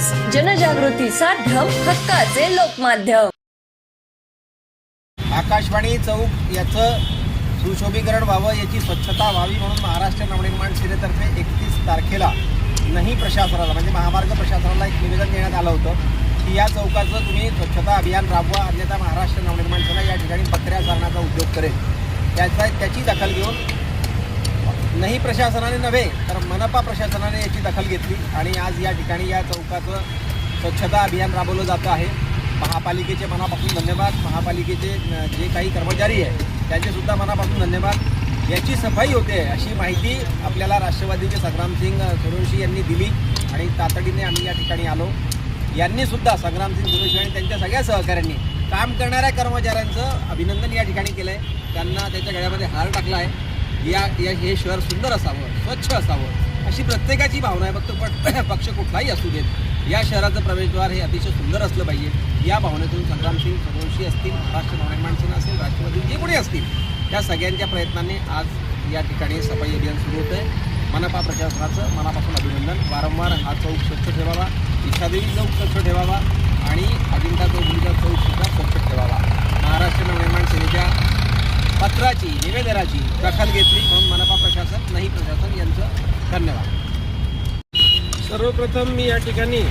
News, जनजागृती साध्यम, हक्काचे लोकमाध्यम। आकाशवाणी चौक याचं सुशोभीकरण व्हावं, याची स्वच्छता व्हावी म्हणून महाराष्ट्र नवनिर्माण सेनेतर्फे 31 तारखेला नाही प्रशासनाला म्हणजे महामार्ग प्रशासनाला एक निवेदन देण्यात आलं होतं की या चौकाचं तुम्ही स्वच्छता अभियान राबवा, अन्यथा महाराष्ट्र नवनिर्माण सेना या ठिकाणी पत्र्या सारण्याचा उद्योग करेल। त्याची दखल घेऊन नाही प्रशासनाने नव्हे तर मनपा प्रशासनाने याची दखल घेतली आणि आज या ठिकाणी या चौकाचं स्वच्छता अभियान राबवलं जातं आहे। महापालिकेचे मनापासून धन्यवाद, महापालिकेचे जे काही कर्मचारी आहे त्यांचेसुद्धा मनापासून धन्यवाद। याची सफाई होते अशी माहिती आपल्याला राष्ट्रवादीचे संग्रामसिंग सुरोशी यांनी दिली आणि तातडीने आम्ही या ठिकाणी आलो। यांनीसुद्धा संग्रामसिंग सुरोशी आणि त्यांच्या सगळ्या सहकाऱ्यांनी काम करणाऱ्या कर्मचाऱ्यांचं अभिनंदन या ठिकाणी केलं आहे, त्यांना त्याच्या गळ्यामध्ये हार टाकला आहे। हे शहर सुंदर असावं, स्वच्छ असावं अशी प्रत्येकाची भावना आहे, फक्त पक्ष कुठलाही असू देत या शहराचं प्रवेशद्वार हे अतिशय सुंदर असलं पाहिजे। या भावनेतून संग्रामसिंग सुरोशी असतील, महाराष्ट्र नवनिर्माण सेना असेल, राष्ट्रवादी जे कोणी असतील त्या सगळ्यांच्या प्रयत्नांनी आज या ठिकाणी सफाई अभियान सुरू होतं आहे। मनपा प्रशासनाचं मनापासून अभिनंदन। वारंवार हा चौक स्वच्छ ठेवावा, इच्छादेवी चौक स्वच्छ ठेवावा आणि अजिंठा चौफुलीचा चौकसुद्धा स्वच्छ ठेवावा। महाराष्ट्र नवनिर्माण सेनेच्या पत्राची निवेदनाची दखल घेतली म्हणून मनपा प्रशासन, नाही प्रशासन यांचं धन्यवाद। सर्वप्रथम मी या ठिकाणी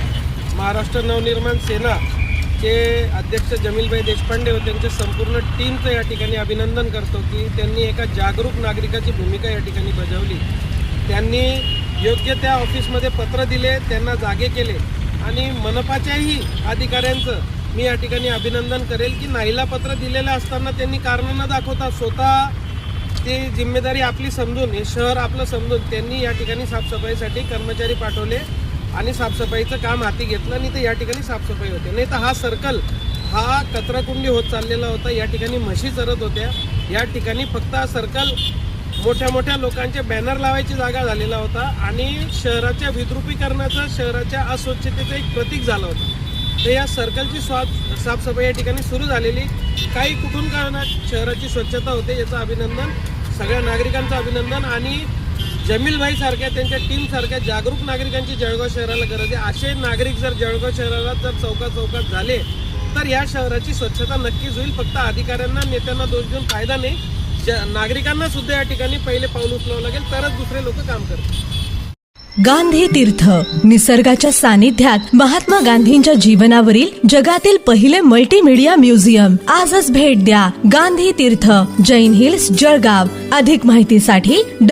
महाराष्ट्र नवनिर्माण सेनाचे अध्यक्ष जमीलभाई देशपांडे व त्यांच्या संपूर्ण टीमचं या ठिकाणी अभिनंदन करतो की त्यांनी एका जागरूक नागरिकाची भूमिका या ठिकाणी बजावली। त्यांनी योग्य त्या ऑफिसमध्ये पत्र दिले, त्यांना जागे केले आणि मनपाच्याही अधिकाऱ्यांचं मी या ठिकाणी अभिनंदन करेल की नाहीला पत्र दिलेलं असताना त्यांनी कारण न दाखवता स्वतः ती जिम्मेदारी आपली समजून, हे शहर आपलं समजून त्यांनी या ठिकाणी साफसफाईसाठी कर्मचारी पाठवले आणि साफसफाईचं काम हाती घेतलं आणि ते या ठिकाणी साफसफाई होते। नाही तर हा सर्कल हा कचराकुंडी होत चाललेला होता, या ठिकाणी म्हशी चरत होत्या, या ठिकाणी फक्त हा सर्कल मोठ्या मोठ्या लोकांचे बॅनर लावायची जागा झालेला होता आणि शहराच्या विद्रुपीकरणाचं, शहराच्या अस्वच्छतेचं एक प्रतीक झालं होतं। तर या सर्कलची साफसफाई या ठिकाणी सुरू झालेली, काही कुठून करणार शहराची स्वच्छता होते याचं अभिनंदन, सगळ्या नागरिकांचं अभिनंदन आणि जमीलभाई सारख्या त्यांच्या टीम सारख्या जागरूक नागरिकांची जळगाव शहराला गरज आहे। असे नागरिक जर जळगाव शहराला जर चौकात झाले तर या शहराची स्वच्छता नक्कीच होईल। फक्त अधिकाऱ्यांना, नेत्यांना दोष देऊन फायदा नाही, नागरिकांना सुद्धा या ठिकाणी पहिले पाऊल उचलावं लागेल, तरच दुसरे लोक काम करतील। गांधी तीर्थ, निसर्गाच्या सानिध्यात महात्मा गांधींच्या जीवनावरील जगातील पहिले मल्टीमीडिया म्युझियम। आजच भेट द्या गांधी तीर्थ, जैन हिल्स, जळगाव। अधिक माहितीसाठी